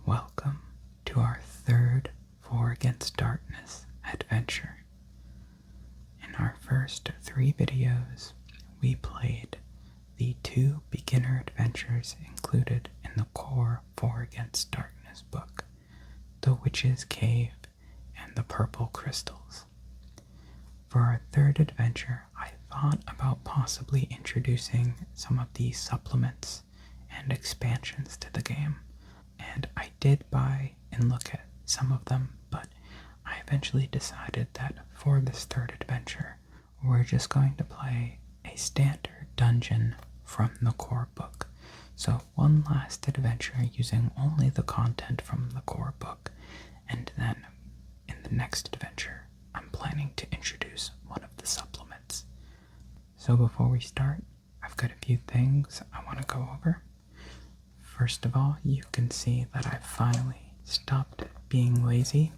Welcome to our third For Against Darkness adventure. In our first 3 videos, we played the 2 beginner adventures included in the core For Against Darkness book, The Witch's Cave and the Purple Crystals. For our third adventure, I thought about possibly introducing some of these supplements and expansions to the game, and I did buy and look at some of them, but I eventually decided that for this third adventure, we're just going to play a standard dungeon from the core book. So one last adventure using only the content from the core book, and then in the next adventure, I'm planning to introduce one of the supplements. So before we start, I've got a few things I want to go over. First of all, you can see that I've finally stopped being lazy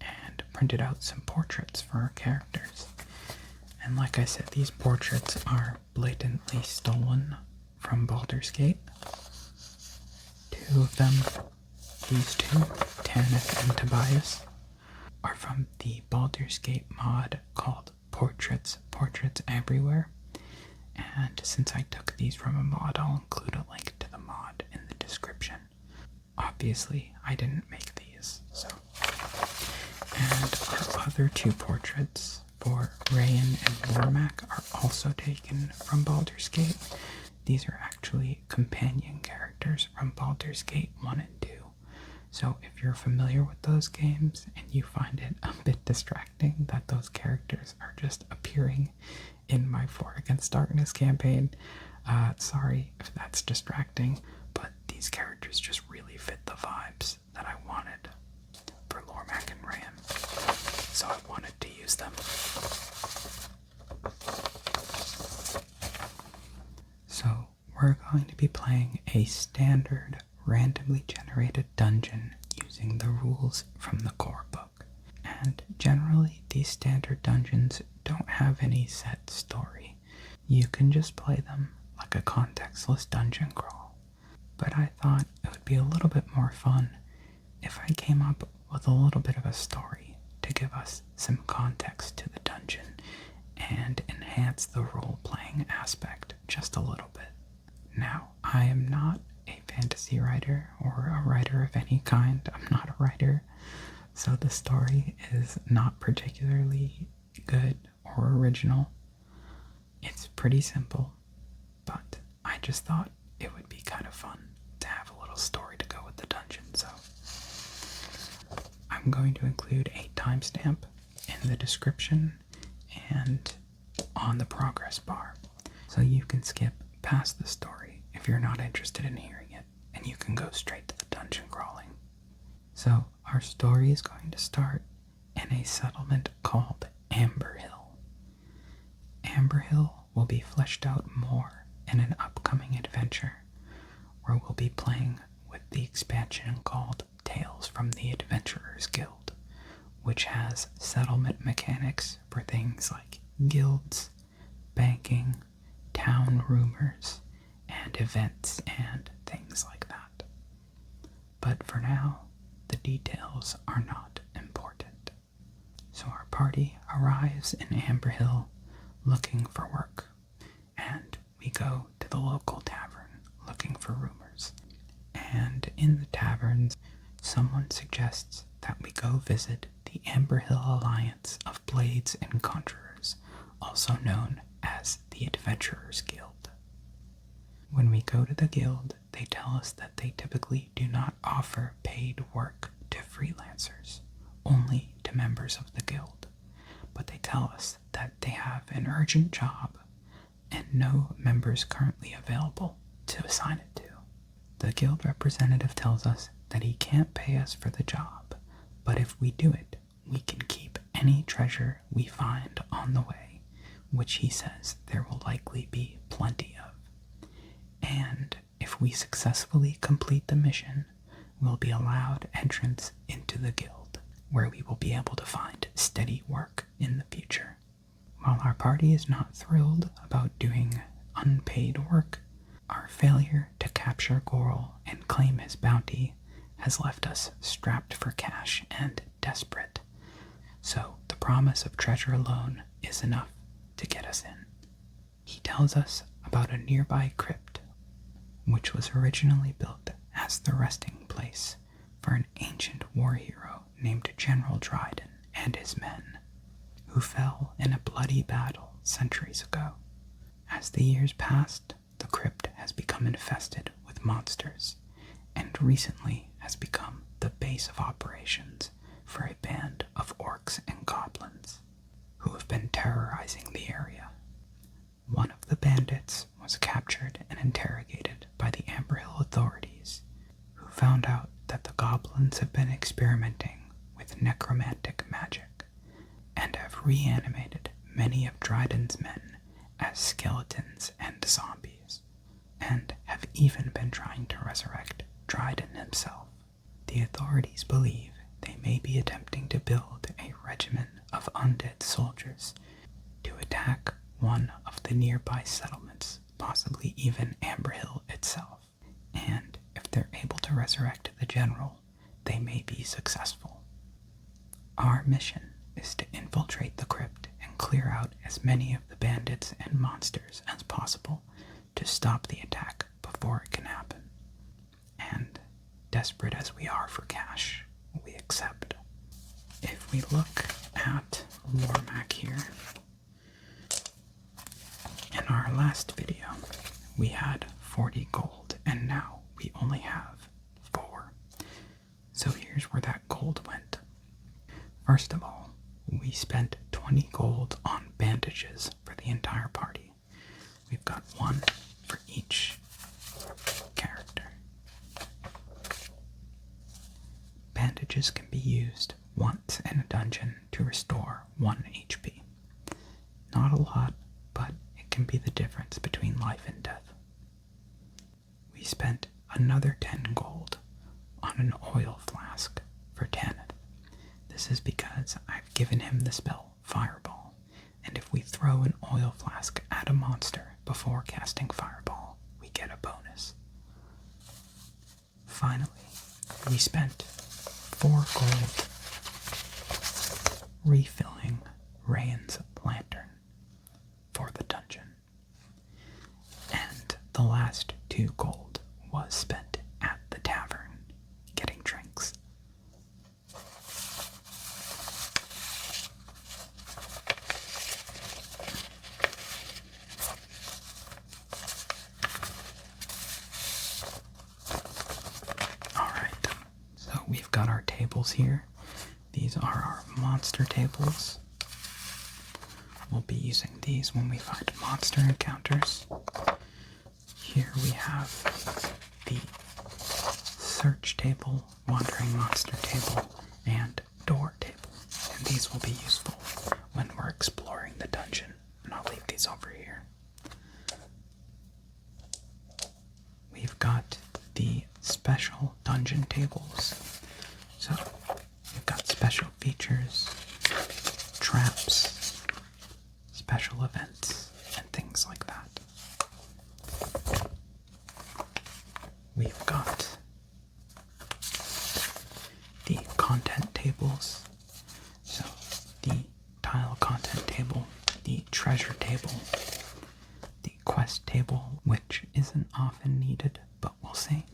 and printed out some portraits for our characters. And like I said, these portraits are blatantly stolen from Baldur's Gate. 2 of them, these 2, Tanyth and Tobias, are from the Baldur's Gate mod called Portraits Everywhere. And since I took these from a mod, I'll include a link to the mod in the description. Obviously, I didn't make these, so. And our other 2 portraits for Rayan and Lormac are also taken from Baldur's Gate. These are actually companion characters from Baldur's Gate 1 and 2. So if you're familiar with those games and you find it a bit distracting that those characters are just appearing in my For Against Darkness campaign, sorry if that's distracting, but these characters just really fit the vibes that I wanted for Lormac and Ram, so I wanted to use them. So we're going to be playing a standard randomly generated dungeon using the rules from the core book. And generally, these standard dungeons don't have any set story. You can just play them like a contextless dungeon crawl. But I thought it would be a little bit more fun if I came up with a little bit of a story to give us some context to the dungeon and enhance the role-playing aspect just a little bit. Now, I am not a fantasy writer or a writer of any kind. I'm not a writer, so the story is not particularly good or original. It's pretty simple, but I just thought it would be kind of fun to have a little story to go with the dungeon, so I'm going to include a timestamp in the description and on the progress bar, so you can skip past the story if you're not interested in hearing it, and you can go straight to the dungeon crawling. So our story is going to start in a settlement called Amber Hill. Amber Hill will be fleshed out more in an upcoming adventure, where we'll be playing with the expansion called Tales from the Adventurers Guild, which has settlement mechanics for things like guilds, banking, town rumors, and events and things like that. But for now, the details are not important. So our party arrives in Amber Hill looking for work, and we go to the local tavern looking for rumors. And in the taverns, someone suggests that we go visit the Amber Hill Alliance of Blades and Conjurers, also known as the Adventurers Guild. When we go to the guild, they tell us that they typically do not offer paid work to freelancers, only to members of the guild. But they tell us that they have an urgent job and no members currently available to assign it to. The guild representative tells us that he can't pay us for the job, but if we do it, we can keep any treasure we find on the way, which he says there will likely be plenty of. And if we successfully complete the mission, we'll be allowed entrance into the guild, where we will be able to find steady work in the future. While our party is not thrilled about doing unpaid work, our failure to capture Goral and claim his bounty has left us strapped for cash and desperate. So the promise of treasure alone is enough to get us in. He tells us about a nearby crypt, which was originally built as the resting place for an ancient war hero named General Dryden and his men, who fell in a bloody battle centuries ago. As the years passed, the crypt has become infested with monsters, and recently has become the base of operations for a band of orcs and goblins who have been terrorizing the area. One of the bandits was captured and interrogated by the Amber Hill authorities, who found out that the goblins have been experimenting with necromantic magic and have reanimated many of Dryden's men as skeletons and zombies, and have even been trying to resurrect Dryden himself. The authorities believe they may be attempting to build a regiment of undead soldiers to attack one of the nearby settlements, possibly even Amber Hill itself. And if they're able to resurrect the general, they may be successful. Our mission is to infiltrate the crypt and clear out as many of the bandits and monsters as possible to stop the attack before it can happen. And desperate as we are for cash, we accept. If we look at Loremac here, in our last video, we had 40 gold, and now we only have 4. So here's where that gold went. First of all, we spent 20 gold on bandages for the entire party. We've got 1 for each character. Bandages can be used once in a dungeon to restore 1 HP. Not a lot, but it can be the difference between life and death. We spent another 10 gold on an oil flask for Tanyth. This is because I've given him the spell Fireball, and if we throw an oil flask at a monster before casting Fireball, we get a bonus. Finally, we spent 4 gold refilling Rayan's lantern for the dungeon. And the last 2 gold was spent at the tavern getting drinks. Alright, so we've got our tables here. These are our monster tables. We'll be using these when we find monster encounters. Here we have the search table, wandering monster table, and door table. And these will be useful when we're exploring the dungeon. And I'll leave these over here. We've got the special dungeon tables. So we've got special features, traps, special events, and things like that. We've got the content tables, so the tile content table, the treasure table, the quest table, which isn't often needed, but we'll see,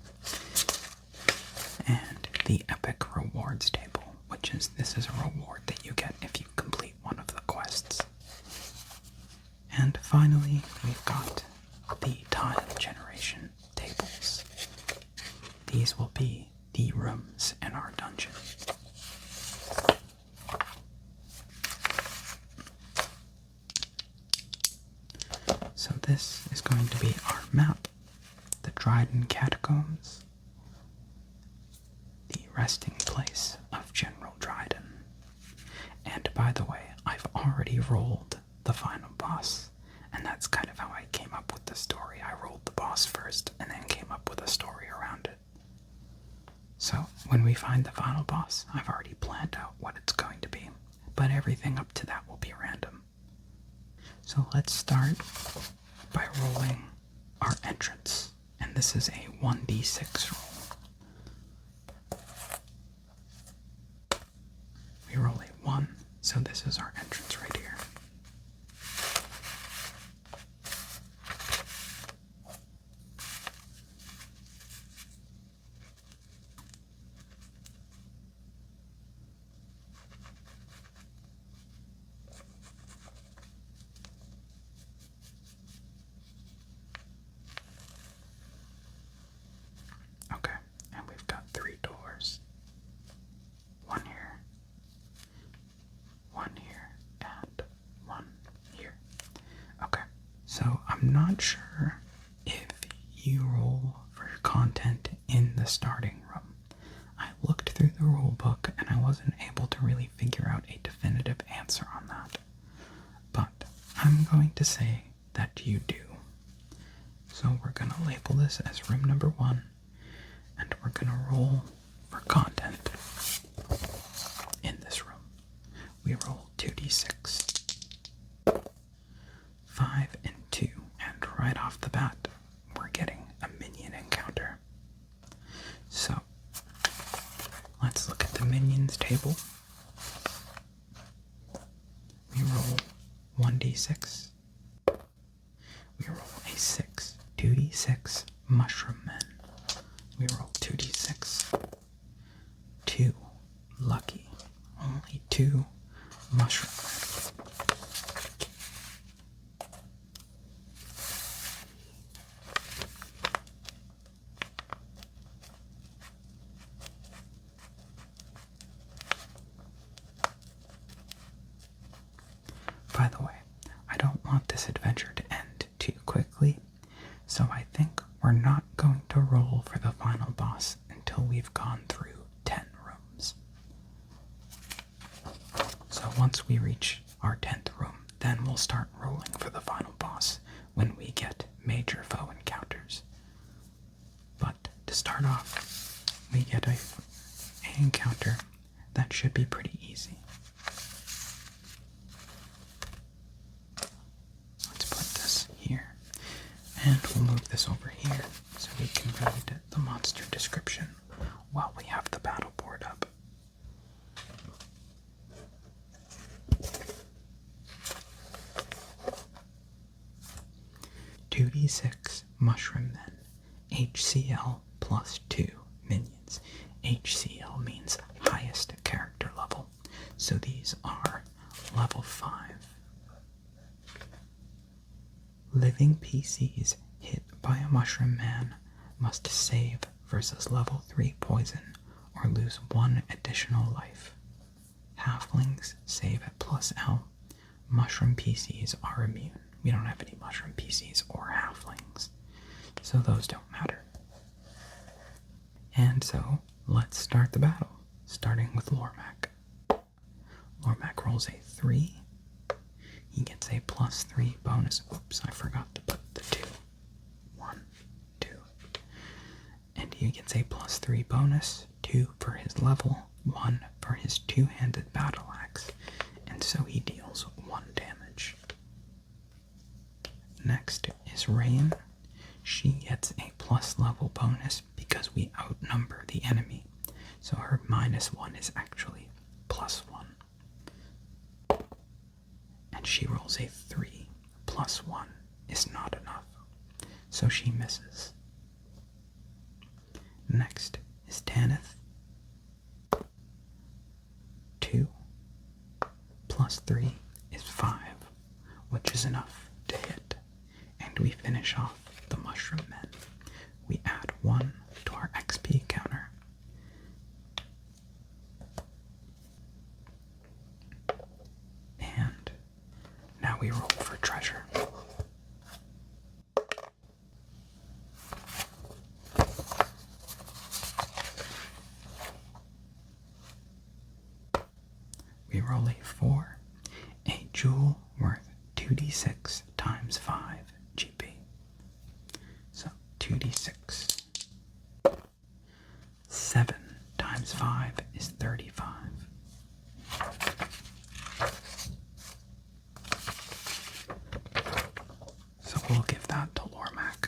and the epic rewards table, which is, this is a reward that you get if you complete one of the quests. And finally, we've got the tile generation tables. These will be the rooms in our dungeon. So this is going to be our map. The Dryden Catacombs. The resting place of General Dryden. And by the way, I've already rolled the final boss, and that's kind of how I came up with the story. I rolled the boss first and then came up with a story around it. So when we find the final boss, I've already planned out what it's going to be, but everything up to that will be random. So let's start by rolling our entrance, and this is a 1d6 roll. So this is our entrance right here. Okay, and we've got 3 doors. One here, and one here. Okay, so I'm not sure if you roll for content in the starting room. I looked through the rule book and I wasn't able to really figure out a definitive answer on that. But I'm going to say that you do. So we're going to label this as room number 1, and we're going to roll for content in this room. We roll 2d6, 5 and 2, and right off the bat, we're getting a minion encounter. So, let's look at the minions table. We roll 1d6. We roll a 6, 2d6 mushroom men. We roll 2d6, 2 lucky, only 2 mushroom men. By the way, I don't want this adventure to end too quickly, so I think we're not going to roll for the final boss until we've gone through 10 rooms. So once we reach our 10th room, then we'll start rolling for the final boss when we get major foe encounters. But to start off, we get an encounter that should be pretty easy. Let's put this here, and we'll move this over here so we can read the monster description while we have the battle board up. "2d6 mushroom men, HCL plus 2 minions." HCL means highest character level, so these are level 5. Living PCs hit by a mushroom man must save versus level 3 poison or lose 1 additional life. Halflings save at plus L. Mushroom PCs are immune. We don't have any mushroom PCs or halflings, so those don't matter. And so, let's start the battle, starting with Lormac. Lormac rolls a 3. He gets a plus 3 bonus. Oops, I forgot to put the 2. 1, 2. And he gets a plus 3 bonus, 2 for his level, 1 for his 2-handed battle axe, and so he deals 1 damage. Next is Rain. She gets a plus level bonus because we outnumber the enemy, so her minus 1 is actually plus 1. And she rolls a 3. Plus 1 is not enough, so she misses. Next is Tanyth. 2 plus 3 is 5, which is enough to hit. And we finish off the mushroom men. We add 1 to our XP counter. And now we roll for treasure. We roll a 4, a jewel worth 2d6 times 5 GP. So 2d6. 7 times 5 is 35. So we'll give that to Lormac.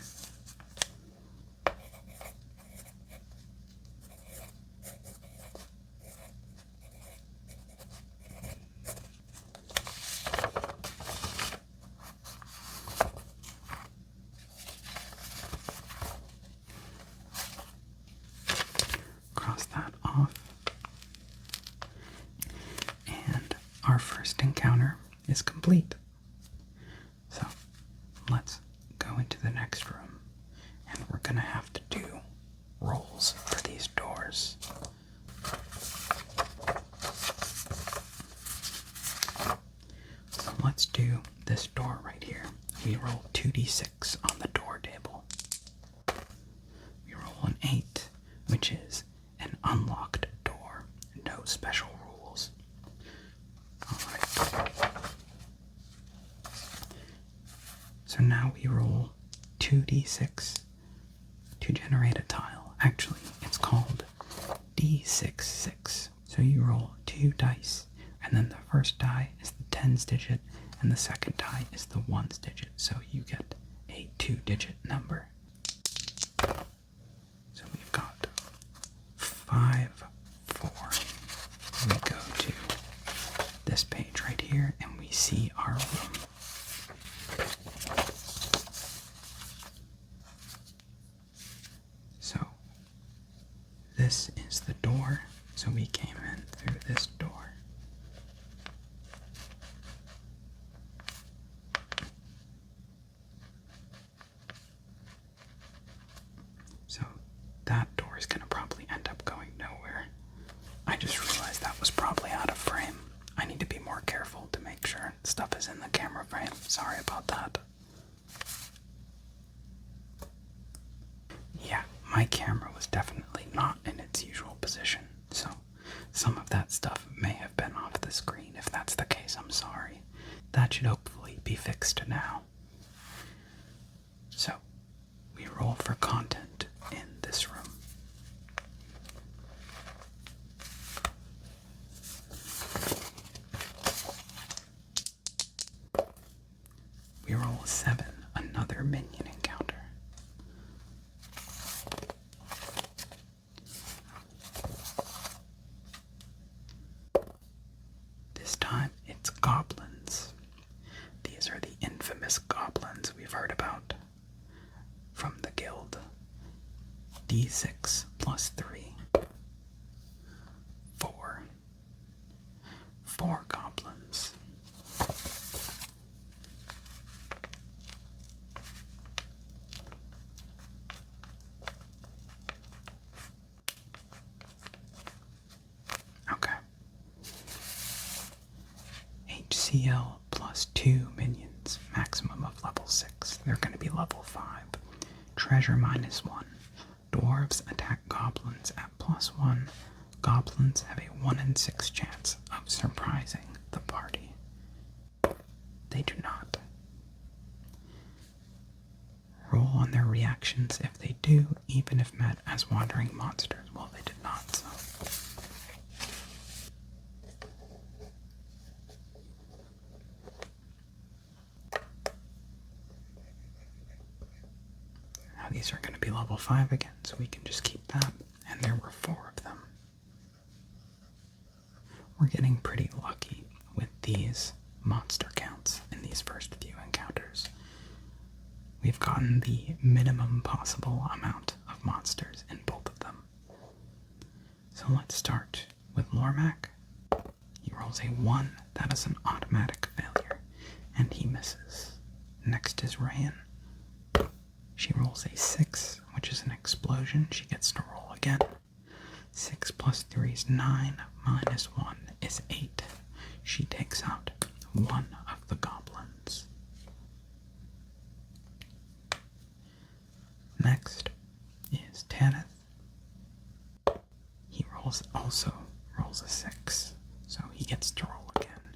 first encounter is complete. So let's go into the next room, and we're gonna have to do rolls for these doors. So let's do this door right here. We roll 2d6 on the door table. We roll an 8, which is an unlocked door. No special rules. Alright. So now we roll 2d6 to generate a tile. Actually, it's called d6-6. So you roll 2 dice, and then the first die is the tens digit, and the second die is the ones digit. So you get a 2-digit number. So we've got 5, 4. We go to this page right here, and we see our room. So this is the door. So we came in through this door. So that door is going to probably end up going nowhere. I just realized that was probably out of frame. I need to be more careful to make sure stuff is in the camera frame. Sorry about that. Yeah, my camera was definitely not in its usual position, so some of that stuff may have been off the screen. If that's the case, I'm sorry. That should hopefully be fixed now. So, we roll for content in this room. We roll a 7, another minion encounter. This time it's goblins. These are the infamous goblins we've heard about from the guild. D6 plus 3. 4. 4 goblins. Okay. HCL plus 2 minions, maximum of level 6. They're going to be level 5. Treasure minus 1. Dwarves attack goblins at plus 1. Goblins have a 1 in 6 chance of surprising the party. They do not. Roll on their reactions if they do, even if met as wandering monsters. Well, they did not, so. Now these are going to be level 5 again, so we can just keep that. And there were 4 of them. We're getting pretty lucky with these monster counts in these first few encounters. We've gotten the minimum possible amount of monsters in both of them. So let's start with Lormac. He rolls a 1, that is an automatic failure, and he misses. Next is Rayan. She rolls a 6, which is an explosion. She gets to roll again. 6 plus 3 is 9, minus 1 is 8. She takes out 1 of the goblins. Next is Tanyth. He also rolls a 6, so he gets to roll again.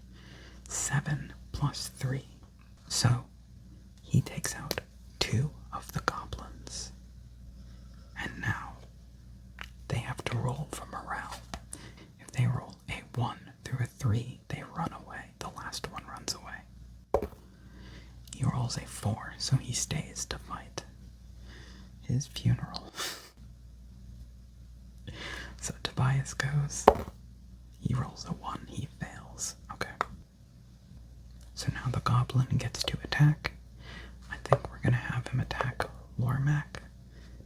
7 plus 3, so he takes out 2 of the goblins. And now they have to roll for morale. If they roll a 1 through a 3, they run away. The last one runs away. He rolls a 4, so he stays to fight. His funeral. So Tobias goes. He rolls a 1, he fails. Okay. So now the goblin gets to attack. I think we're gonna have him attack Lormac,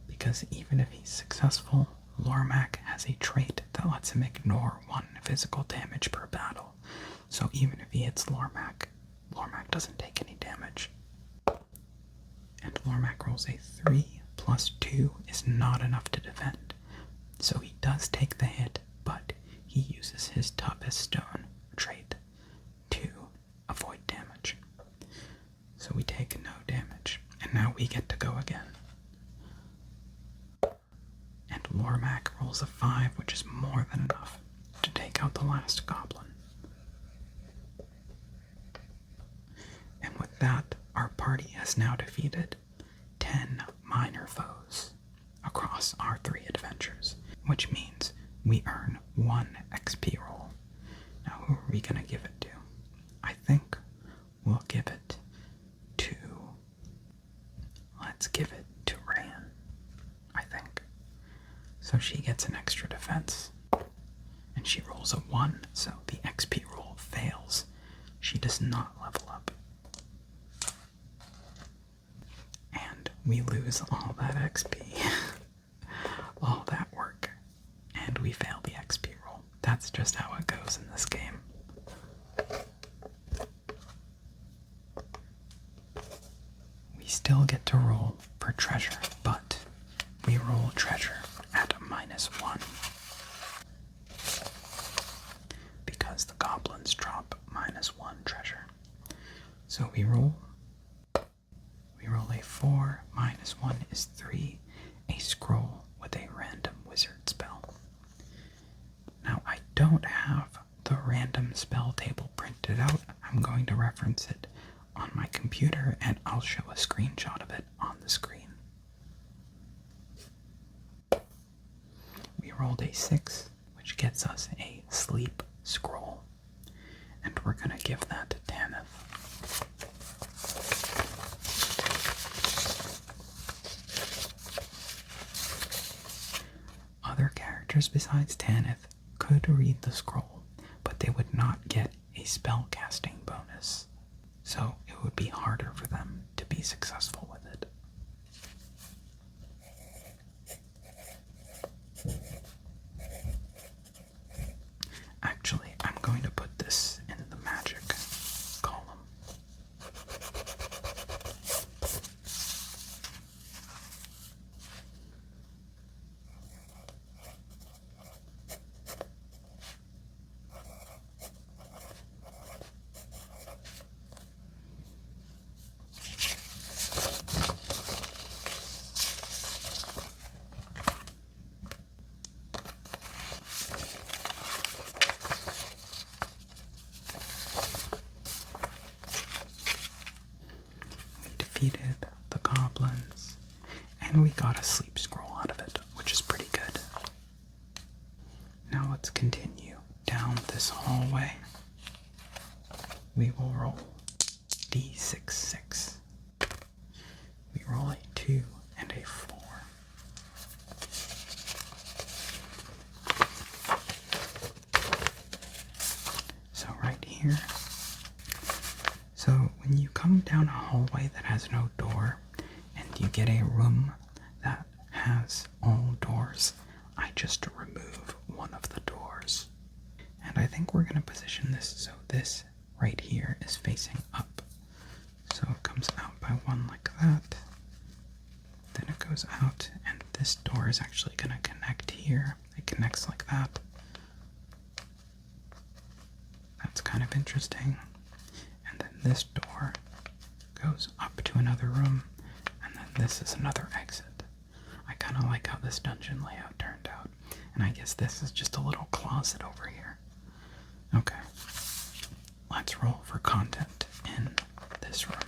because even if he's successful, Lormac has has a trait that lets him ignore 1 physical damage per battle. So even if he hits Lormac, Lormac doesn't take any damage. And Lormac rolls a 3 plus 2 is not enough to defend. So he does take the hit, but he uses his toughest stone trait to avoid damage. So we take no damage. And now we get to go again. And Lormac rolls a 5, which is more than enough to take out the last goblin. And with that, our party has now defeated 10 minor foes across our 3 adventures, which means we earn 1 XP roll. Now, who are we going to give it to? I think we'll give it to... Let's give it to Ran, I think. So she gets an extra defense. And she rolls a 1, so the XP roll fails. She does not level up. And we lose all that XP. All that work. And we fail the XP roll. That's just how it goes in this game. We still get to roll for treasure, but we roll treasure at a -1. Because the goblins drop -1 treasure. So we roll a 4, -1 is 3, a scroll with a random wizard spell. Now I don't have the random spell table printed out. I'm going to reference it on my computer and I'll show a screenshot of it on the screen. We rolled a 6, which gets us a sleep scroll. And we're going to give that to Tanyth. Other characters besides Tanyth could read the scroll, but they would not get a spell casting bonus. So it would be harder for them to be successful with it. Actually, I'm going to put this in the magic column. Defeated the goblins, and we got a sleep scroll out of it, which is pretty good. Now let's continue down this hallway. We will roll D6. We roll a 2 and a 4. So right here. So when you come down a hallway that has no door, and you get a room that has all doors, I just remove one of the doors. And I think we're going to position this so this right here is facing up. So it comes out by 1 like that. Then it goes out, and this door is actually going to connect here. It connects like that. That's kind of interesting. And then this door goes up to another room, and then this is another exit. I kind of like how this dungeon layout turned out. And I guess this is just a little closet over here. Okay. Let's roll for content in this room.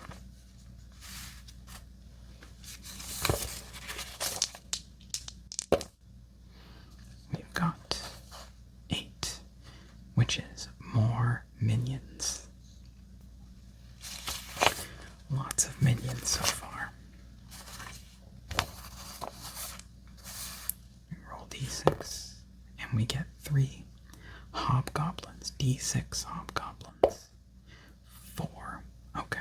We've got 8, which is more minions. Lots of minions so far. We roll D6, and we get 3 hobgoblins. D6 hobgoblins. 4. Okay.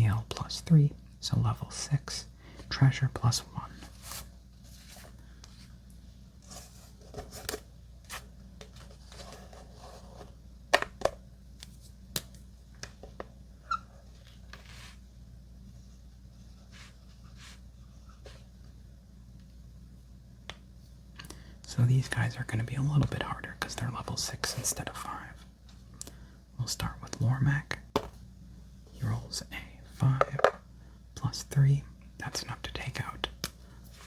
CL plus 3, so level 6, treasure plus 1. So these guys are going to be a little bit harder because they're level 6 instead of 5. We'll start with Lormac. He rolls a 5 plus 3. That's enough to take out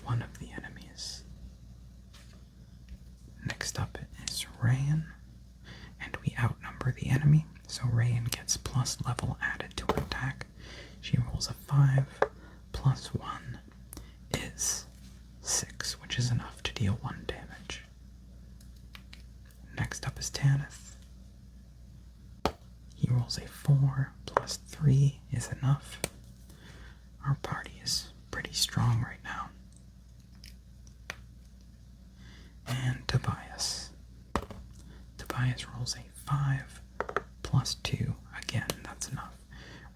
one of the enemies. Next up is Rayan, and we outnumber the enemy, so Rayan gets plus level added to her attack. She rolls a 5 plus 1 is 6, which is enough to deal 1 damage. Next up is Tanyth. He rolls a 4 plus 3 is enough. Our party is pretty strong right now. And Tobias. Tobias rolls a 5 plus 2. Again, that's enough.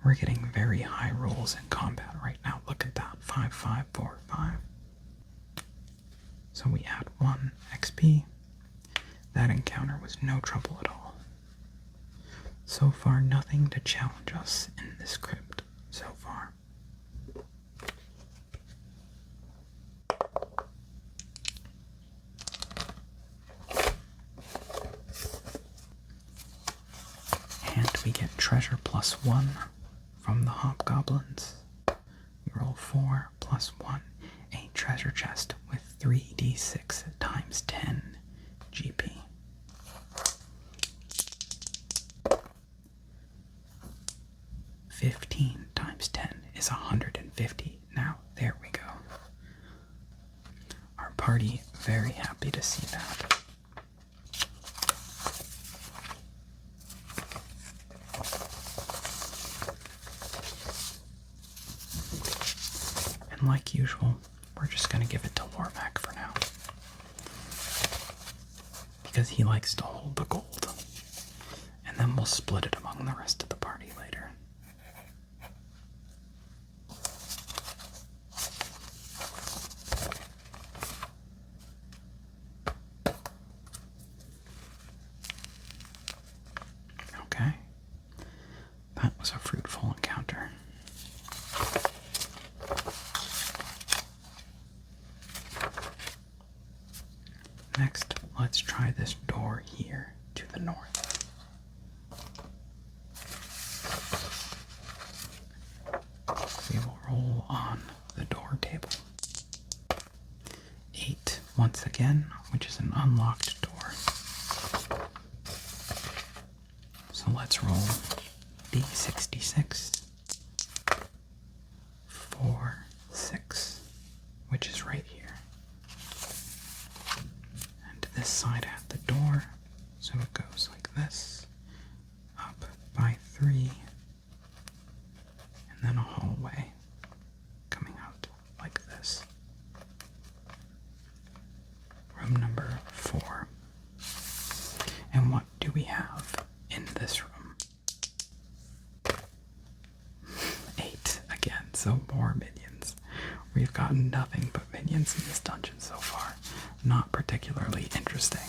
We're getting very high rolls in combat right now. Look at that. 5, 5, 4, 5. So we add 1 XP. That encounter was no trouble at all. So far, nothing to challenge us in this crypt so far. And we get treasure plus 1 from the hobgoblins. We roll 4 plus 1, a treasure chest with 3d6 times 10 GP. $15 times 10 is 150. Now, there we go. Our party very happy to see that. And like usual, we're just going to give it to Lormac for now, because he likes to hold the gold. And then we'll split it among the rest of the party later. Okay. That was a fruitful encounter. Next, let's try this door here to the north. We will roll on the door table. 8 once again, which is an unlocked door. So let's roll D66. 4, 6, which is right here. And this side had the door, so it goes like this, up by 3, and then a hallway coming out like this. Room number 4. And what do we have in this room? 8 again, so more minions. We've gotten nothing but minions in this dungeon so far. Not particularly interesting.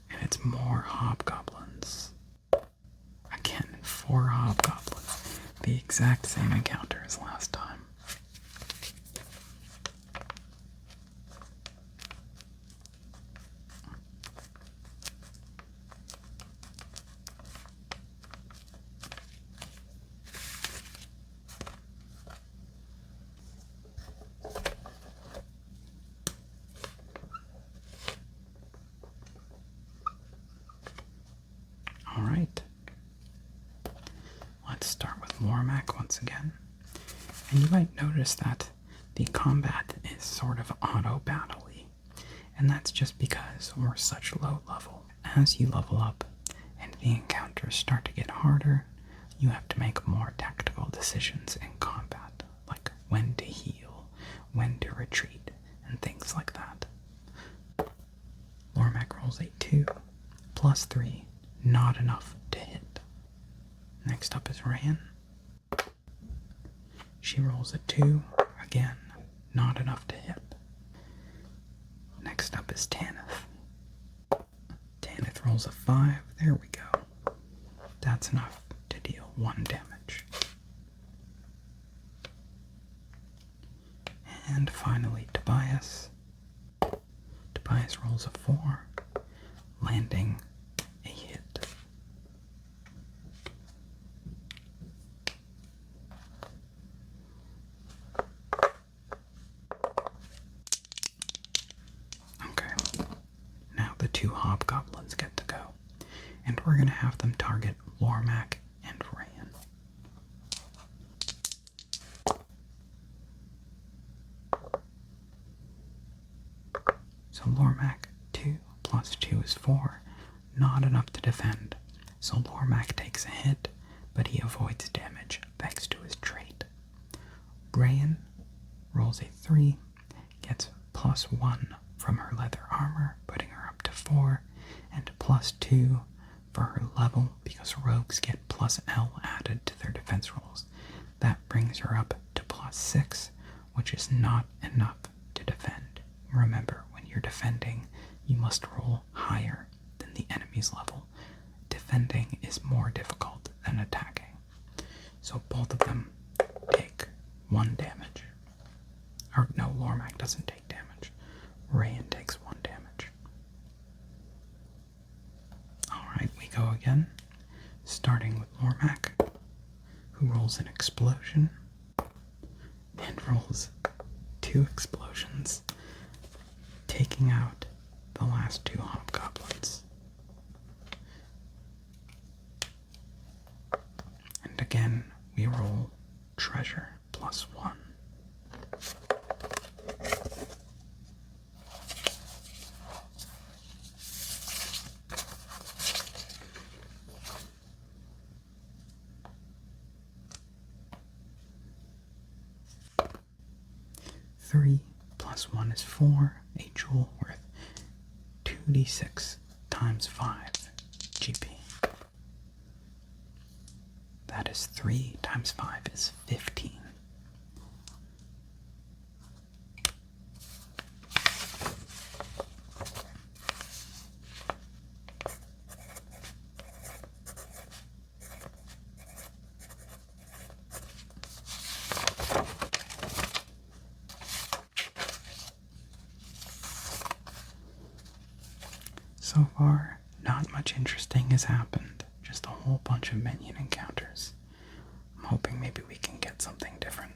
And it's more hobgoblins. Again, 4 hobgoblins. The exact same encounter as last time. Alright, let's start with Lormac once again. And you might notice that the combat is sort of auto-battle-y. And that's just because we're such low level. As you level up and the encounters start to get harder, you have to make more tactical decisions in combat, like when to heal, when to retreat, and things like that. Lormac Lormak rolls a 2, plus 3, not enough to hit. Next up is Ran. She rolls a 2, again, not enough to hit. Next up is Tanyth. Tanyth rolls a 5, there we go. That's enough to deal 1 damage. And finally, Tobias. Tobias rolls a 4, landing a hit. Okay, now the 2 hobgoblins get to go, and we're going to have them target Lormak and Ran. So Lormak, 2 plus 2 is 4, not enough to defend. So Lormak takes a hit, but he avoids damage thanks to his trait. Ran rolls a 3, gets plus 1 from her leather armor, putting her up to 4, and plus 2 for her level because rogues get plus L added to their defense rolls. That brings her up to plus 6, which is not enough to defend. Remember, when you're defending, you must roll higher than the enemy's level. Defending is more difficult than attacking. So both of them take 1 damage. Or no, Lormak doesn't take damage. Ran takes 1 damage. Alright, we go again. Starting with Lormak, who rolls an explosion and rolls 2 explosions, taking out the last 2 hobgoblins. And again, we roll treasure plus 1. Three plus 1 is 4, a jewel worth 2d6 times 5 GP. That is 3 times 5 is 15. So far, not much interesting has happened. Just a whole bunch of minion encounters. I'm hoping maybe we can get something different.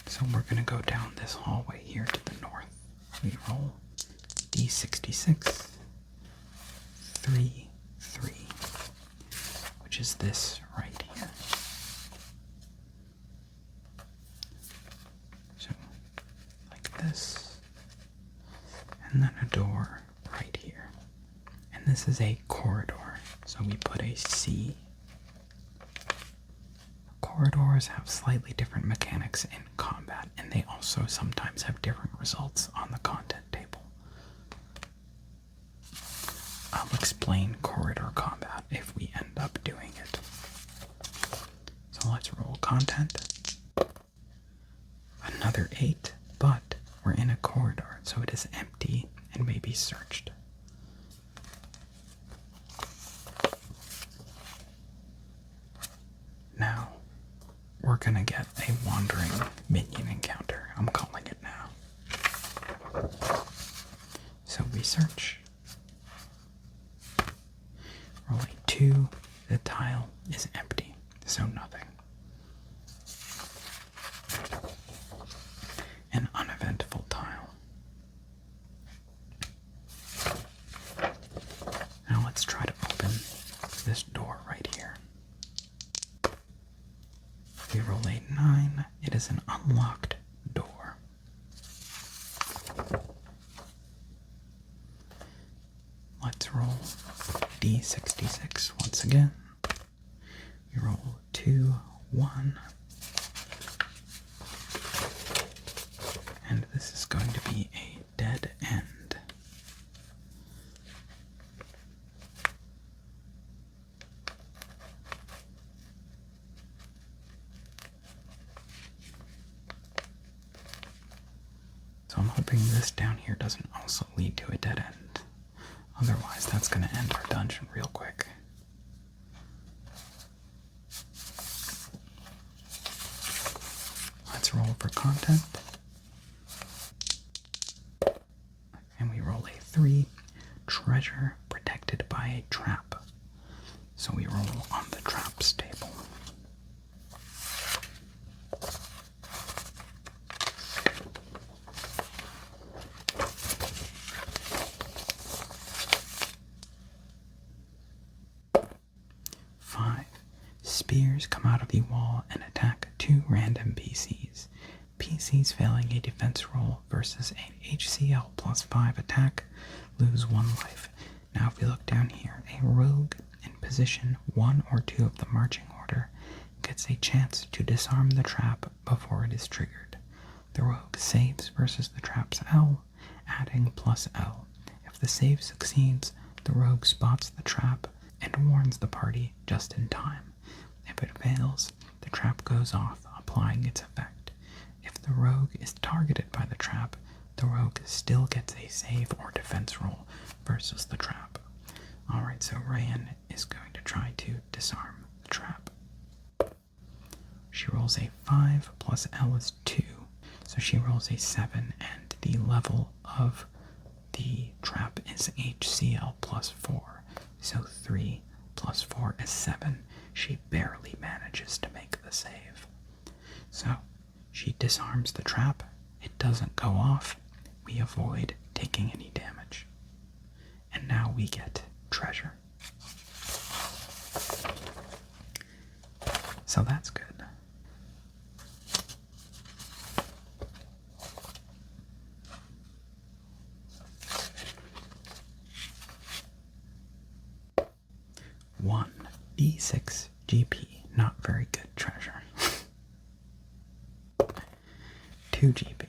So we're going to go down this hallway here to the north. We roll D66, 3, 3, which is this right here. So, like this. And then a door right here. And this is a corridor, so we put a C. Corridors have slightly different mechanics in combat, and they also sometimes have different results on the content table. I'll explain corridor combat if we end up doing it. So let's roll content. Another 8, but we're in a corridor, so it is empty and may be searched. Now, we're gonna get a wandering minion encounter. I'm calling it now. So we search. Roll a 2, the tile is empty, so nothing. An uneventful tile. Now let's try to open this door right here. We roll a 9. It is an unlocked door. Let's roll D66 once again. We roll 2, 1. And this is going to be a dead hoping this down here doesn't also lead to a dead end. Otherwise, that's going to end our dungeon real quick. Let's roll for content. And we roll a 3. Treasure protected by a trap. So we roll on the traps table. Spears come out of the wall and attack 2 random PCs. PCs failing a defense roll versus an HCL plus 5 attack lose 1 life. Now if we look down here, a rogue in position 1 or 2 of the marching order gets a chance to disarm the trap before it is triggered. The rogue saves versus the trap's L, adding plus L. If the save succeeds, the rogue spots the trap and warns the party just in time. If it fails, the trap goes off, applying its effect. If the rogue is targeted by the trap, the rogue still gets a save or defense roll versus the trap. Alright, so Rayan is going to try to disarm the trap. She rolls a 5 plus L is 2, so she rolls a 7, and the level of the trap is HCL plus 4, so 3 plus 4 is 7. She barely manages to make the save. So, she disarms the trap, it doesn't go off, we avoid taking any damage. And now we get treasure. So that's good. One D6 GP, not very good treasure. 2 GP.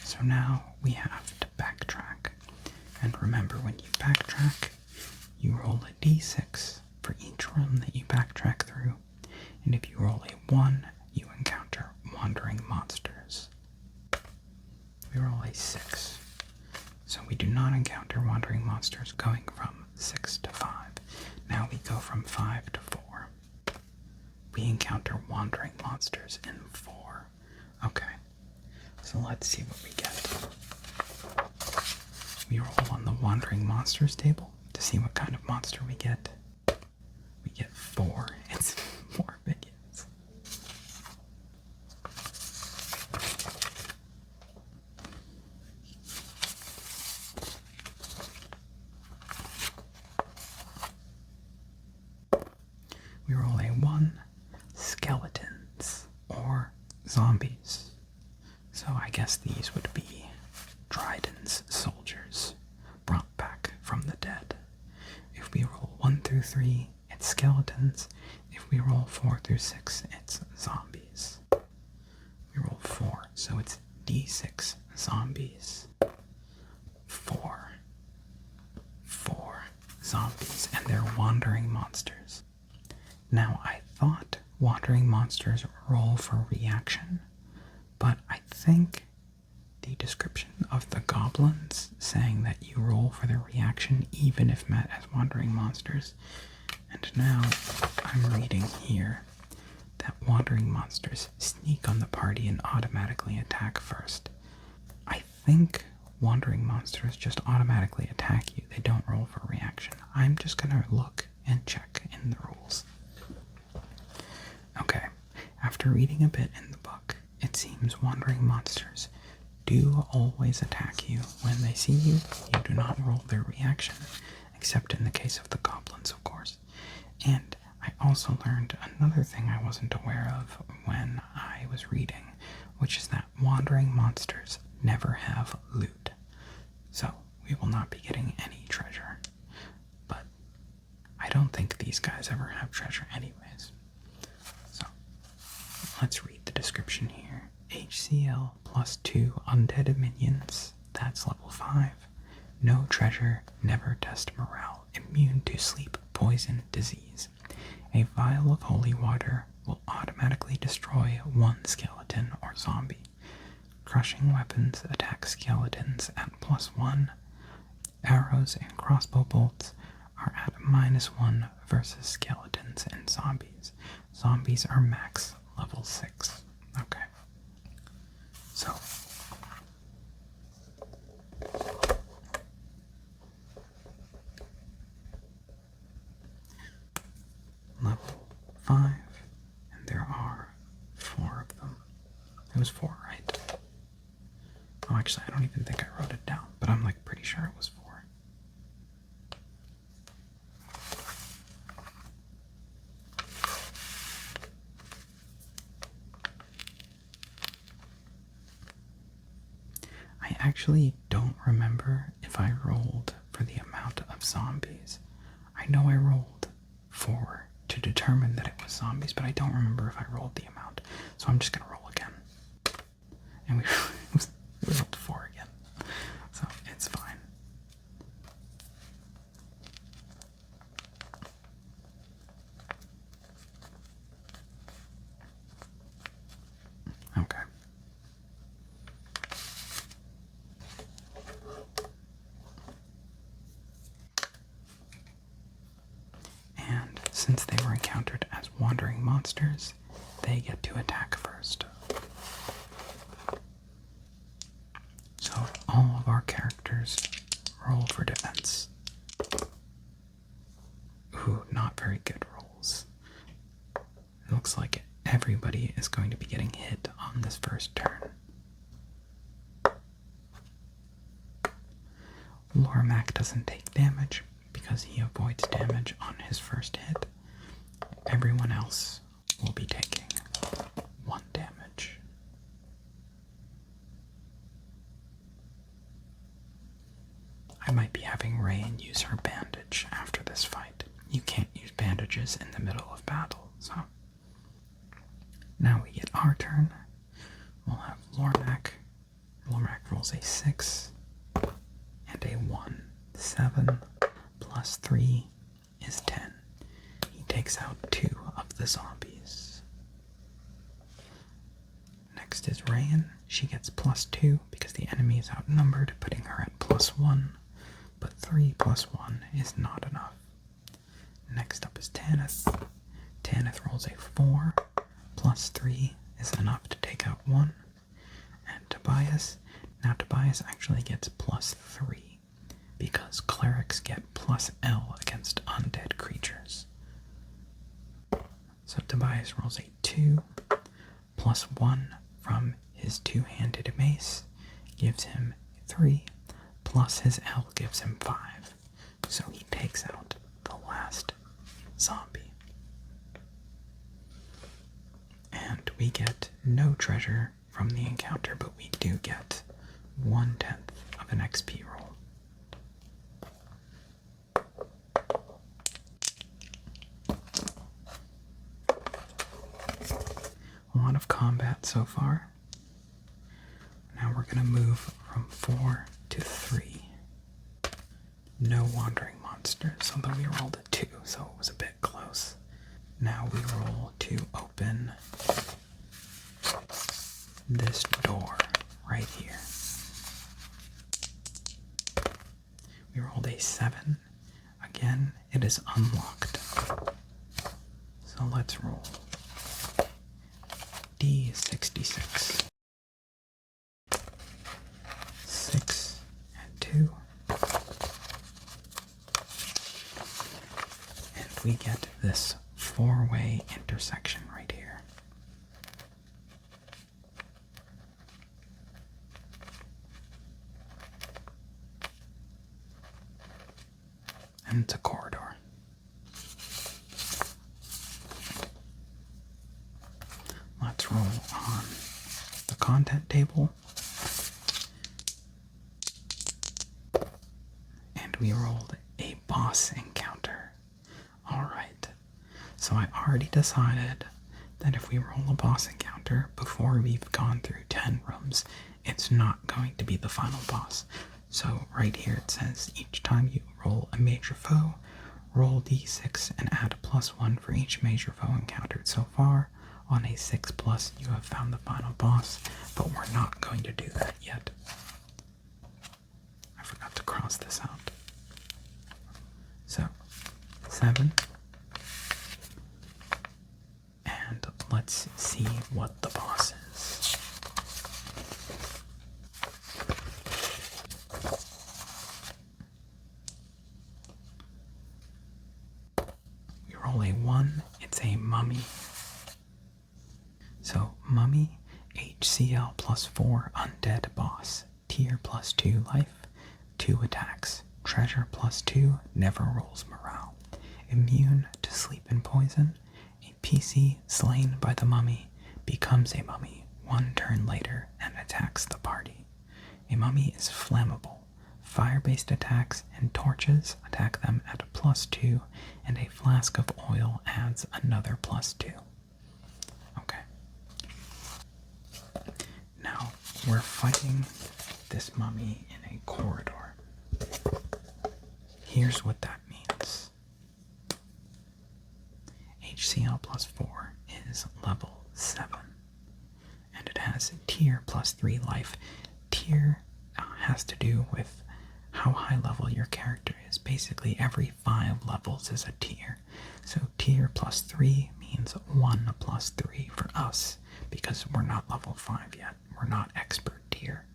So now we have to backtrack. And remember, when you backtrack, you roll a d6 for each room that you backtrack through. And if you roll a 1, you encounter wandering monsters. We roll a 6. So we do not encounter wandering monsters going from 6 to 5. Now we go from 5 to 4. We encounter wandering monsters in 4. Okay. So let's see what we get. We roll on the Wandering Monsters table to see what kind of monster we get. We get 4. It's 4 minions. We roll a 1, skeletons, or zombies. So I guess these would be Dryden's soldiers, brought back from the dead. If we roll 1 through 3, it's skeletons. If we roll 4 through 6, it's zombies. We roll 4, so it's D6 zombies. 4 zombies, and they're wandering monsters. Now, I thought wandering monsters roll for reaction, but I think the description of the goblins saying that you roll for the reaction even if met as wandering monsters. And now I'm reading here that wandering monsters sneak on the party and automatically attack first. I think wandering monsters just automatically attack you. They don't roll for reaction. I'm just gonna look and check in the rules. Okay, after reading a bit in the book, it seems wandering monsters do always attack you. When they see you, you do not roll their reaction, except in the case of the goblins, of course. And I also learned another thing I wasn't aware of when I was reading, which is that wandering monsters never have loot. So, we will not be getting any treasure. But I don't think these guys ever have treasure anyways. So, let's read the description here. HCL plus 2 undead minions. That's level 5. No treasure, never test morale. Immune to sleep, poison, disease. A vial of holy water will automatically destroy one skeleton or zombie. Crushing weapons attack skeletons at +1. Arrows and crossbow bolts are at -1 versus skeletons and zombies. Zombies are max level 6. Okay. So, level 5, and there are 4 of them. It was 4, right? Oh, actually, I don't even think I wrote it down, but I'm like pretty sure it was 4. I actually don't remember if I rolled for the amount of zombies. I know I rolled 4 to determine that it was zombies, but I don't remember if I rolled the amount. So I'm just gonna roll again. And we rolled 4 again. So it's fine. Okay. And since they were encountered as wandering monsters, they get to attack first. So all of our characters roll for defense. Ooh, not very good rolls. It looks like everybody is going to be getting hit on this first turn. Lormac doesn't take damage because he avoids damage on his first hit. Everyone else will be taking 1 damage. I might be having Rain use her bandage after this fight. You can't use bandages in the middle of battle, so. Now we get our turn. We'll have Lormac. Lormac rolls a 6 and a 1. 7 plus 3 is 10. He takes out 2 of the zombies. Next is Rain. She gets +2 because the enemy is outnumbered, putting her at +1. But 3 plus 1 is not enough. Next up is Tanyth. Tanyth rolls a 4. Plus 3 is enough to take out 1. And Tobias. Now Tobias actually gets +3 because clerics get +L against undead creatures. So Tobias rolls a 2. +1 from his 2-handed mace gives him 3. Plus his L gives him 5. So he takes out the last zombie. And we get no treasure from the encounter, but we do get 1/10 of an XP roll. A lot of combat so far. Now we're going to move from 4 to 3. No wandering monsters, although we rolled a 2, so it was a bit close. Now we roll to open this door right here. We rolled a 7. Again, it is unlocked. So let's roll. D66. 6 and 2. And we get this 4-way intersection right here. And it's a corridor. Let's roll on the content table. And we rolled a boss encounter So I already decided that if we roll a boss encounter before we've gone through 10 rooms, it's not going to be the final boss. So right here it says each time you roll a major foe, roll d6 and add a +1 for each major foe encountered so far. On a 6+, you have found the final boss, but we're not going to do that yet. I forgot to cross this out. So, 7. And let's see what the boss is. We roll a 1, it's a mummy. So, mummy, HCL +4 undead boss, tier +2 life, 2 attacks, treasure +2, never rolls morale, immune to sleep and poison. A PC slain by the mummy becomes a mummy 1 turn later and attacks the party. A mummy is flammable. Fire-based attacks and torches attack them at a +2, and a flask of oil adds another +2. Okay. Now, we're fighting this mummy in a corridor. Here's what that means. HCL +4 is level 7, and it has tier +3 life. Tier has to do with how high level your character is. Basically, every 5 levels is a tier. So tier +3 means 1 +3 for us, because we're not level 5 yet. We're not expert tier.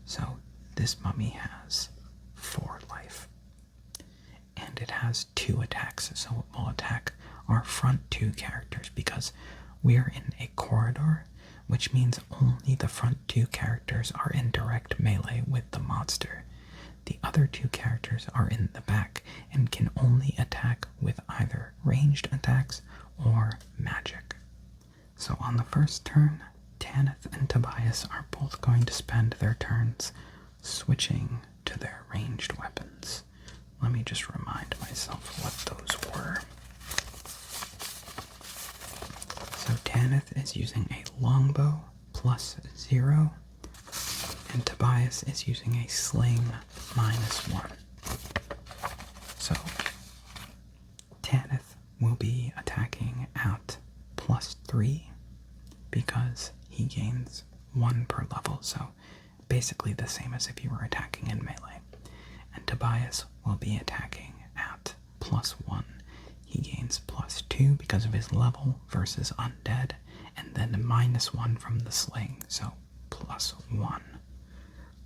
So this mummy has 4 life. And it has 2 attacks, so it will attack our front 2 characters because we're in a corridor, which means only the front 2 characters are in direct melee with the monster. The other 2 characters are in the back and can only attack with either ranged attacks or magic. So on the first turn, Tanyth and Tobias are both going to spend their turns switching to their ranged weapons. Let me just remind myself what those were. So Tanyth is using a longbow +0, and Tobias is using a sling -1. So Tanyth will be attacking at +3 because he gains 1 per level, so basically the same as if you were attacking in melee. And Tobias will be attacking at +1. He gains +2 because of his level versus undead, and then -1 from the sling, so +1.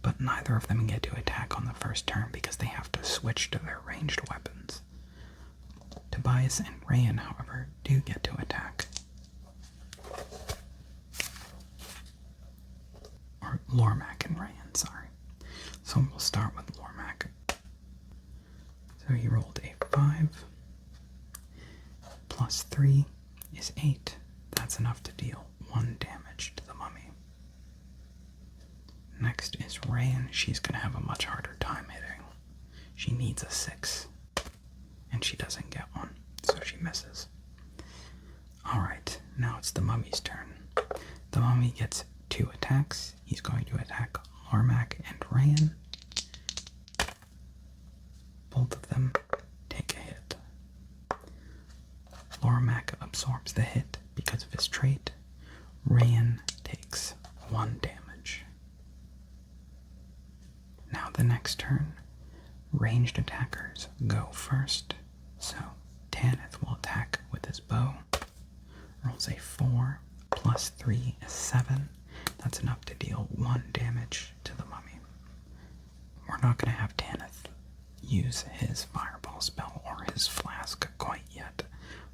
But neither of them get to attack on the first turn because they have to switch to their ranged weapons. Tobias and Rayan, however, do get to attack. Or Lormac and Rayan, sorry. So we'll start with Lormac. So he rolled a 5. +3 is 8. That's enough to deal 1 damage to the mummy. Next is Rayan. She's going to have a much harder time hitting. She needs a 6. And she doesn't get one, so she misses. Alright, now it's the mummy's turn. The mummy gets 2 attacks. He's going to attack Lormac and Rayan. Both of them take a hit. Lormac absorbs the hit because of his trait. Rayan takes 1 damage. Now the next turn, ranged attackers go first. So Tanyth will attack with his bow. Rolls a 4. +3 is 7. That's enough to deal 1 damage to the mummy. We're not going to have Tanyth use his fireball spell or his flask quite yet.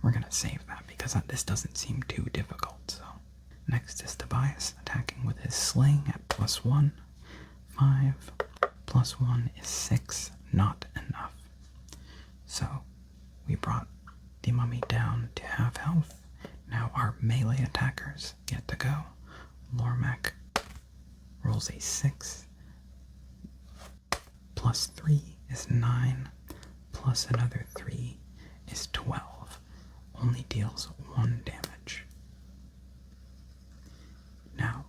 We're going to save that because this doesn't seem too difficult. So next is Tobias attacking with his sling at +1. 5 +1 is 6, not enough. So we brought the mummy down to half health. Now our melee attackers get to go. Lormac rolls a 6. +3 is 9, plus another 3 is 12. only deals 1 damage. Now,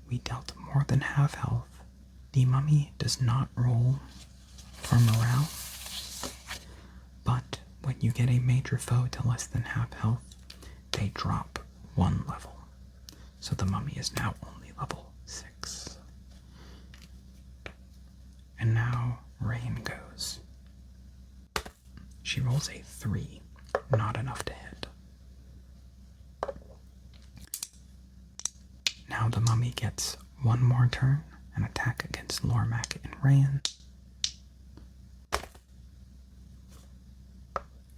we dealt more than half health. The mummy does not roll for morale, but when you get a major foe to less than half health, they drop 1 level. So the mummy is now only level 6. And now Rain goes. She rolls a 3, not enough to hit. Now the mummy gets 1 more turn, an attack against Lormac and Rain.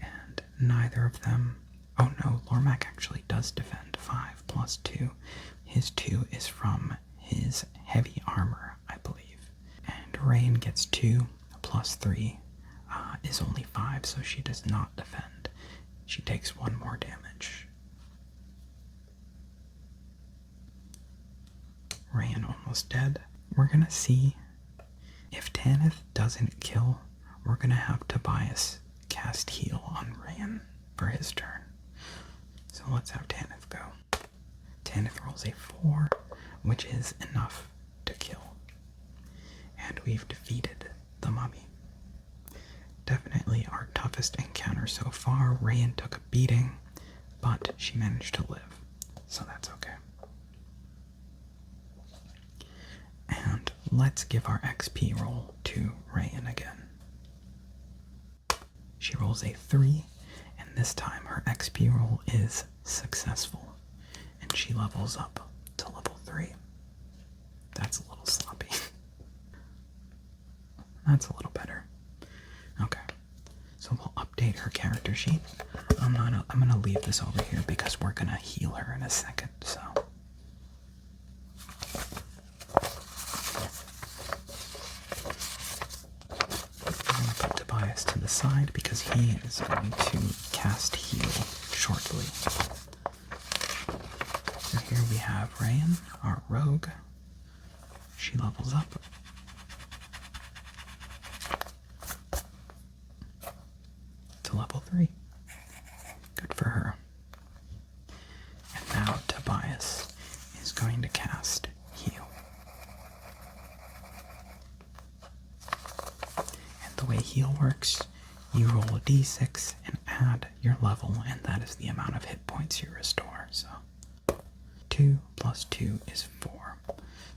And neither of them... Oh no, Lormac actually does defend 5 plus 2. His 2 is from his heavy armor, I believe. And Rain gets 2 plus 3 is only 5, so she does not defend. She takes 1 more damage. Rain almost dead. We're gonna see if Tanyth doesn't kill, we're gonna have Tobias cast heal on Rain for his turn. So let's have Tanyth go. Tanyth rolls a 4, which is enough to kill. And we've defeated the mummy. Definitely our toughest encounter so far. Rain took a beating, but she managed to live, so that's okay. And let's give our XP roll to Rain again. She rolls a 3, and this time her XP roll is successful, and she levels up to level 3. That's a little sloppy. That's a little better. Okay, so we'll update her character sheet. I'm gonna leave this over here because we're gonna heal her in a second, so. I'm gonna put Tobias to the side because he is going to cast heal shortly. So here we have Rain, our rogue. She levels up. To level 3. Good for her. And now Tobias is going to cast heal. And the way heal works, you roll a d6 and add your level, and that is the amount of hit points you restore. So 2 plus 2 is 4.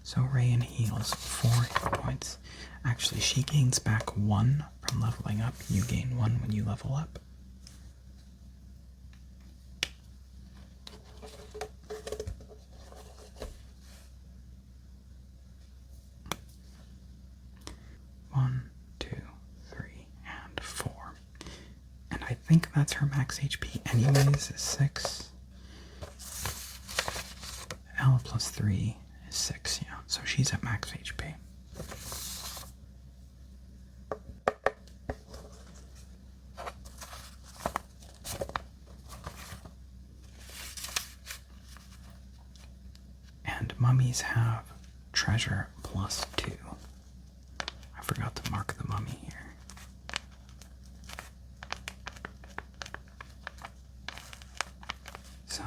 So Rain heals 4 hit points. Actually, she gains back 1 from leveling up. You gain 1 when you level up. One, 2, 3, and 4. And I think that's her max HP anyways, is 6. L plus 3 is 6, yeah. So she's at max HP. And mummies have treasure plus 2. I forgot to mark the mummy here. So,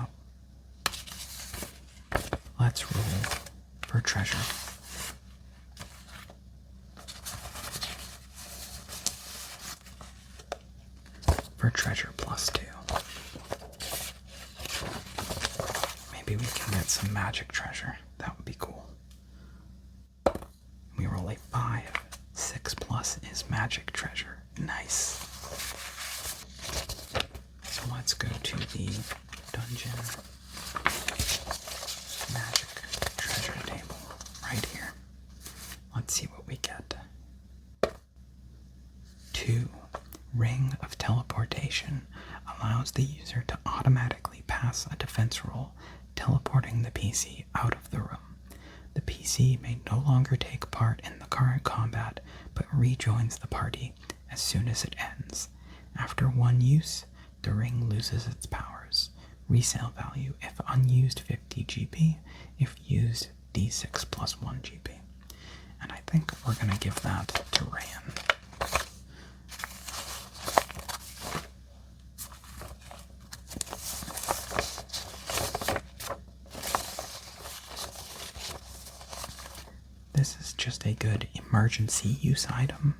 let's roll for treasure. For treasure plus 2. Maybe we can get some magic treasure. That would be cool. We roll a 5. 6 plus is magic treasure. Nice. So let's go to the dungeon magic treasure table right here. Let's see what we get. 2. Ring of Teleportation allows the user to automatically pass a defense roll, teleporting the PC out of the room. The PC may no longer take part in the current combat, but rejoins the party as soon as it ends. After 1 use, the ring loses its powers. Resale value if unused 50 GP, if used d6 plus 1 GP. And I think we're going to give that to Rain. this is just a good emergency use item.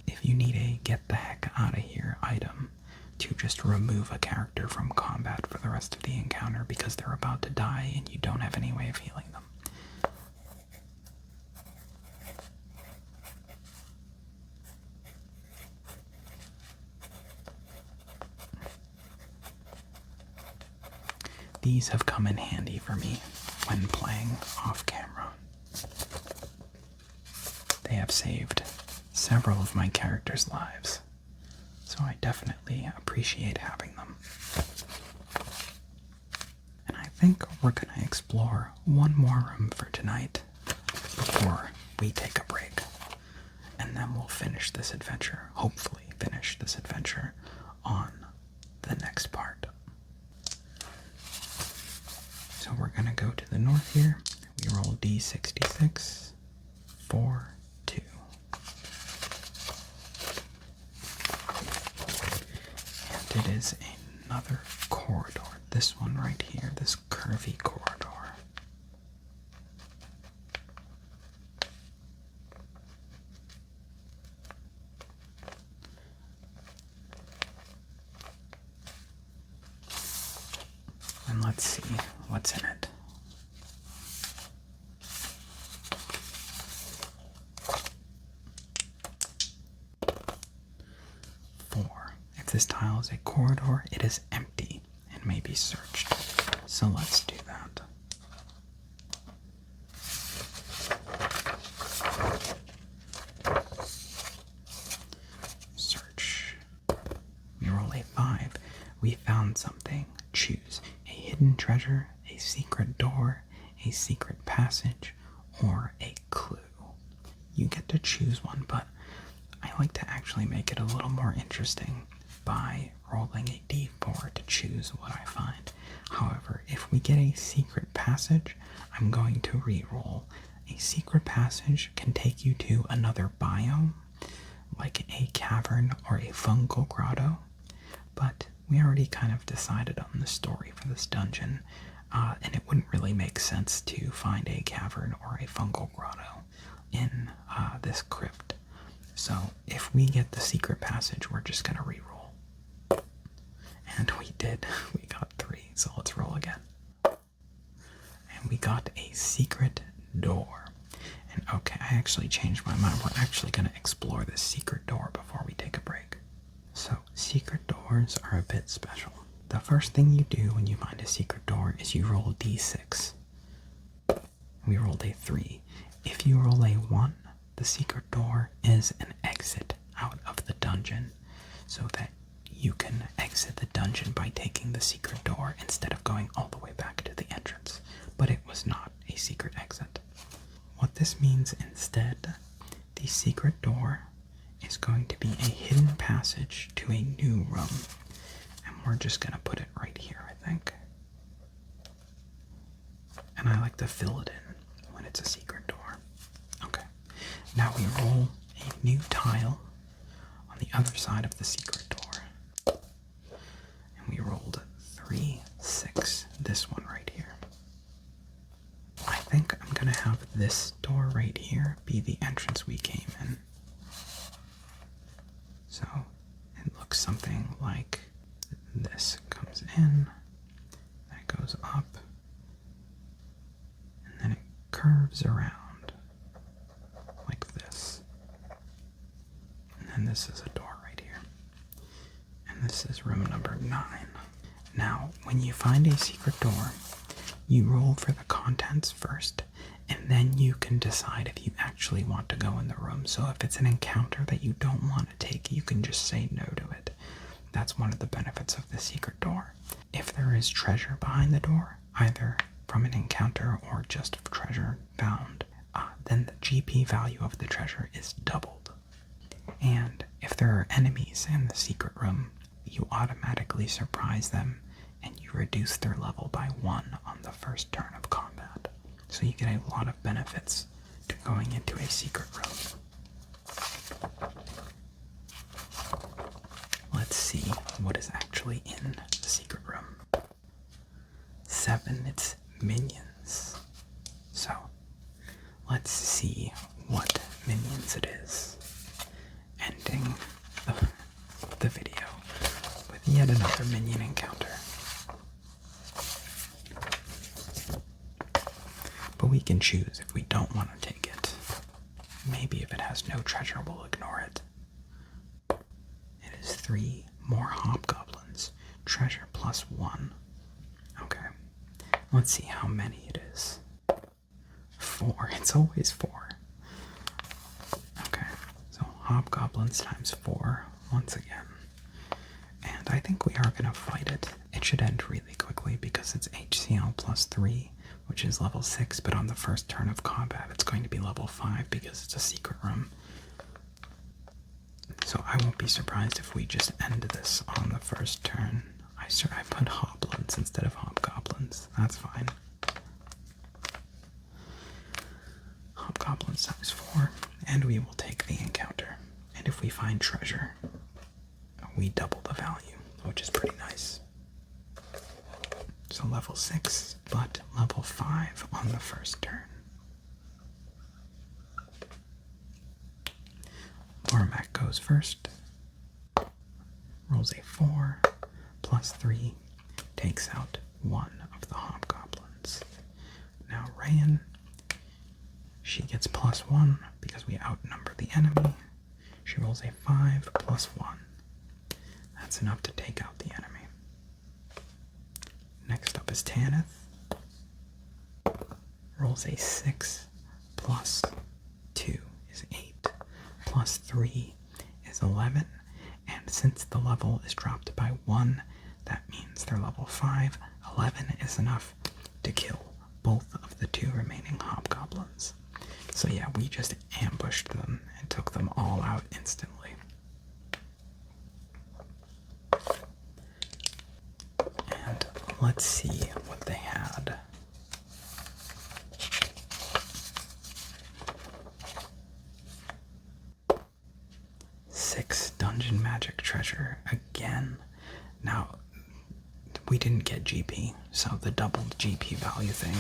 If you need a get the heck out of here item to just remove a character from combat for the rest of the encounter because they're about to die and you don't have any way of healing them. These have come in handy for me when playing off camera. They have saved several of my characters' lives, so I definitely appreciate having them. And I think we're going to explore one more room for tonight before we take a break. And then we'll finish this adventure, hopefully finish this adventure on the next part. So we're going to go to the north here. We roll D66, 4, 2. And it is another corridor. This one right here, this curvy corridor. And let's see what's in it. If this tile is a corridor, it is empty and may be searched. So let's do that. Search. We roll a 5. We found something. Choose a hidden treasure, a secret door, a secret passage, or a clue. You get to choose one, but I like to actually make it a little more interesting by rolling a d4 to choose what I find. However, if we get a secret passage, I'm going to re-roll. A secret passage can take you to another biome, like a cavern or a fungal grotto, but we already kind of decided on the story for this dungeon, and it wouldn't really make sense to find a cavern or a fungal grotto in this crypt. So if we get the secret passage, we're just going to re-roll. And we did. We got 3, so let's roll again. And we got a secret door. And okay, I actually changed my mind. We're actually going to explore this secret door before we take a break. So, secret doors are a bit special. The first thing you do when you find a secret door is you roll d6. We rolled a 3. If you roll a 1, the secret door is an exit out of the dungeon, so that you can exit the dungeon by taking the secret door instead of going all the way back to the entrance. But it was not a secret exit. What this means instead, the secret door is going to be a hidden passage to a new room. And we're just going to put it right here, I think. And I like to fill it in when it's a secret door. Okay. Now we roll a new tile on the other side of the secret door. And we rolled 3, 6, this one right here. I think I'm going to have this door right here be the entrance we came in. So it looks something like this. Comes in, that goes up, and then it curves around like this. And then this is a door right here. And this is room number 9. Now, when you find a secret door, you roll for the contents first, and then you can decide if you actually want to go in the room. So if it's an encounter that you don't want to take, you can just say no to it. That's one of the benefits of the secret door. If there is treasure behind the door, either from an encounter or just treasure found, then the GP value of the treasure is doubled. And if there are enemies in the secret room, you automatically surprise them and you reduce their level by 1 on the first turn of combat. So you get a lot of benefits to going into a secret room. Let's see what is actually in the secret room. 7, it's minions. So let's see we can choose if we don't want to take it. Maybe if it has no treasure, we'll ignore it. It is 3 more hobgoblins. Treasure +1. Okay. Let's see how many it is. 4. It's always 4. Okay. So hobgoblins times 4 once again. And I think we are going to fight it. It should end really quickly because it's HCL +3, which is level 6, but on the first turn of combat it's going to be level 5 because it's a secret room. So I won't be surprised if we just end this on the first turn. I put hoblins instead of hobgoblins. That's fine. Hobgoblins times 4, and we will take the encounter. And if we find treasure, we double the value, which is pretty nice. So level 6, but level 5 on the first turn. Ormac goes first, rolls a 4, +3, takes out 1 of the hobgoblins. Now Rayan, she gets +1 because we outnumber the enemy. She rolls a 5 +1. That's enough to take out the enemy. Next up is Tanyth. Rolls a 6 +2 is 8. +3 is 11. And since the level is dropped by 1, that means they're level 5. 11 is enough to kill both of the 2 remaining hobgoblins. So yeah, we just ambushed them and took them all out instantly. And let's see what they had. Dungeon magic treasure again. Now, we didn't get GP, so the doubled GP value thing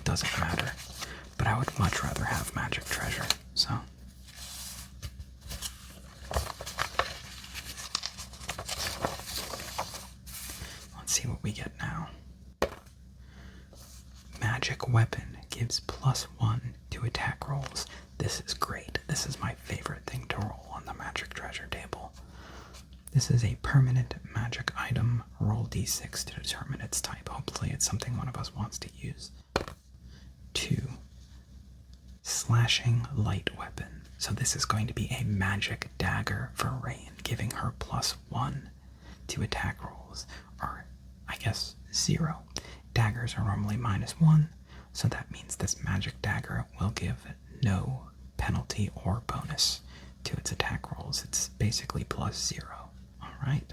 doesn't matter. But I would much rather have magic treasure, so. Let's see what we get now. Magic weapon gives +1 to attack rolls. This is great. This is my favorite thing to roll on the magic treasure table. This is a permanent magic item. Roll d6 to determine its type. Hopefully it's something one of us wants to use. 2. Slashing light weapon. So this is going to be a magic dagger for Rayan, giving her +1 to attack rolls. Or, I guess, 0. Daggers are normally -1, so that means this magic dagger will give no penalty or bonus to its attack rolls. It's basically +0. Alright.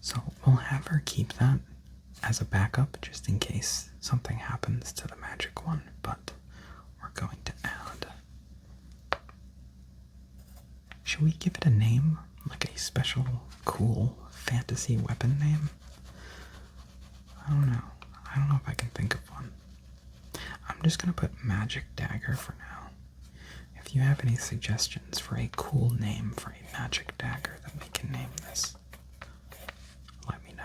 So we'll have her keep that as a backup just in case something happens to the magic one, but we're going to add. Should we give it a name? Like a special, cool fantasy weapon name? I don't know. I don't know if I can think of one. I'm just gonna put Magic Dagger for now. If you have any suggestions for a cool name for a magic dagger that we can name this, let me know.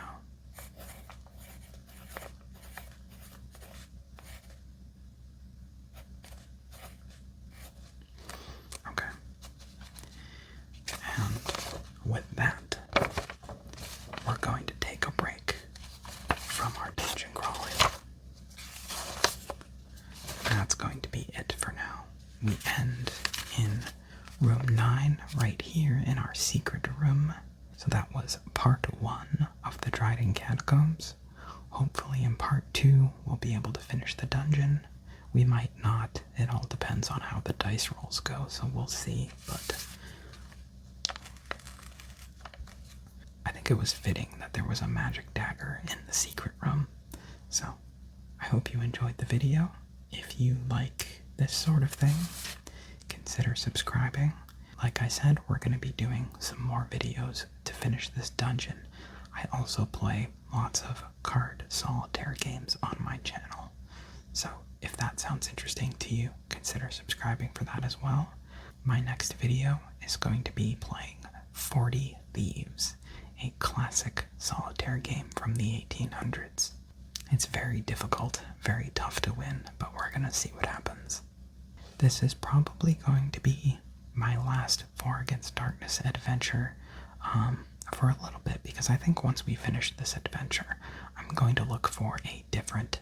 Okay. And with that, we're going to take a break from our dungeon crawling. That's going to be it for now. We end in room 9 right here in our secret room. So that was part 1 of the Dryden Catacombs. Hopefully in part 2 we'll be able to finish the dungeon. We might not. It all depends on how the dice rolls go, so we'll see. But I think it was fitting that there was a magic dagger in the secret room. So I hope you enjoyed the video. If you like this sort of thing, consider subscribing. Like I said, we're going to be doing some more videos to finish this dungeon. I also play lots of card solitaire games on my channel. So if that sounds interesting to you, consider subscribing for that as well. My next video is going to be playing 40 Thieves, a classic solitaire game from the 1800s. It's very difficult, very tough to win, but we're gonna see what happens. This is probably going to be my last 4 Against Darkness adventure for a little bit, because I think once we finish this adventure, I'm going to look for a different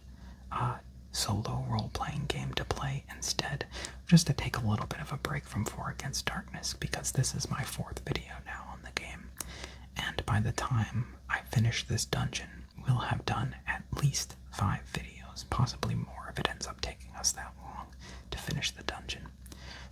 solo role-playing game to play instead, just to take a little bit of a break from 4 Against Darkness, because this is my 4th video now on the game, and by the time I finish this dungeon, we'll have done at least 5 videos, possibly more if it ends up taking us that long to finish the dungeon.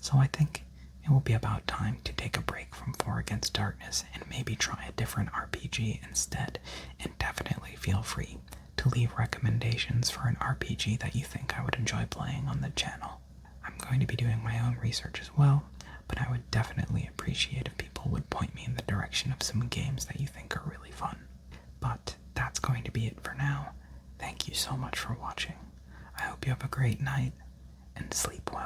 So I think it will be about time to take a break from 4 Against Darkness and maybe try a different RPG instead, and definitely feel free to leave recommendations for an RPG that you think I would enjoy playing on the channel. I'm going to be doing my own research as well, but I would definitely appreciate if people would point me in the direction of some games that you think are really fun. But that's going to be it for now. Thank you so much for watching. I hope you have a great night, and sleep well.